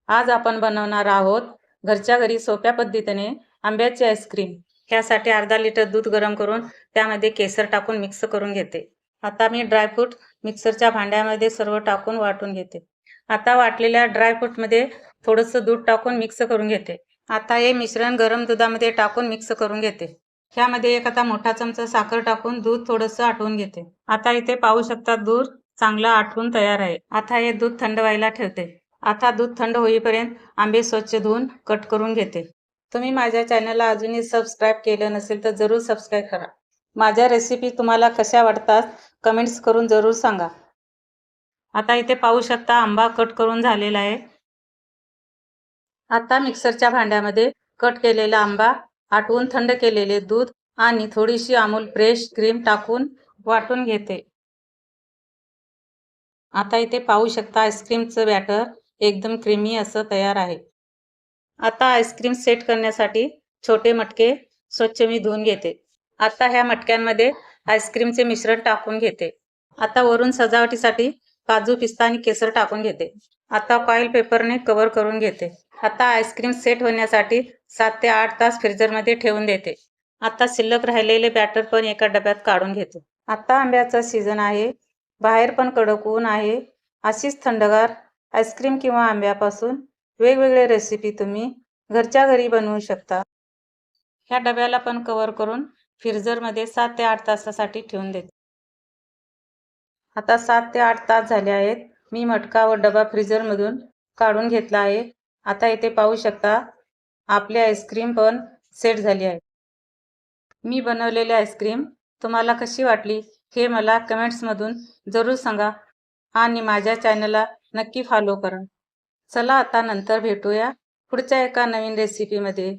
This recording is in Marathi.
आज आपण बनवणार आहोत घरच्या घरी सोप्या पद्धतीने आंब्याची आईस्क्रीम। ह्यासाठी अर्धा लिटर दूध गरम करून त्यामध्ये केसर टाकून मिक्स करून घेते। आता मी ड्रायफ्रूट मिक्सरच्या भांड्यामध्ये सर्व टाकून वाटून घेते। आता वाटलेल्या ड्रायफ्रूटमध्ये थोडंसं दूध टाकून मिक्स करून घेते। आता हे मिश्रण गरम दुधामध्ये टाकून मिक्स करून घेते। ह्यामध्ये एक आता मोठा चमचा साखर टाकून दूध थोडंसं आटवून घेते। आता इथे पाहू शकता दूध चांगला आटवून तयार आहे। आता हे दूध थंड व्हायला ठेवते। आता दूध थंड होईपर्यंत आंबे स्वच्छ धुवून कट करून घेते। तुम्ही माझ्या चॅनलला अजूनही सबस्क्राईब केलं नसेल तर जरूर सबस्क्राईब करा। माझ्या रेसिपी तुम्हाला कशा वाटतात कमेंट्स करून जरूर सांगा। आता इथे पाहू शकता आंबा कट करून झालेला आहे। आता मिक्सरच्या भांड्यामध्ये कट केलेला आंबा, आटवून थंड केलेले दूध आणि थोडीशी अमूल फ्रेश क्रीम टाकून वाटून घेते। आता इथे पाहू शकता आईस्क्रीमचं बॅटर एकदम क्रीमी असं तयार आहे। आता आईस्क्रीम सेट करण्यासाठी छोटे मटके स्वच्छ मी धुवून घेते। आता ह्या मटक्यांमध्ये आईस्क्रीमचे मिश्रण टाकून घेते। आता वरून सजावटीसाठी काजू, पिस्ता आणि केसर टाकून घेते। आता फॉइल पेपरने कव्हर करून घेते। आता आईस्क्रीम सेट होण्यासाठी 7 ते 8 तास फ्रीजरमध्ये ठेवून देते। आता शिल्लक राहिलेले बॅटर पण एका डब्यात काढून घेते। आता आंब्याचा सीझन आहे, बाहेर पण कडक ऊन आहे। अशीच थंडगार आईस्क्रीम किंवा आंब्यापासून वेगवेगळे रेसिपी तुम्ही घरच्या घरी बनवू शकता। ह्या डब्याला पण कव्हर करून फ्रीजरमध्ये 7 ते 8 तासासाठी ठेवून देते। आता 7 ते 8 तास झाले आहेत। मी मटका व डबा फ्रीजरमधून काढून घेतला आहे। आता इथे पाहू शकता आपली आईस्क्रीम पण सेट झाली आहे। मी बनवलेली आईस्क्रीम तुम्हाला कशी वाटली हे मला कमेंट्समधून जरूर सांगा आणि माझ्या चॅनलला नक्की फॉलो करा। चला आता नंतर भेटूया पुढच्या एका नवीन रेसिपीमध्ये।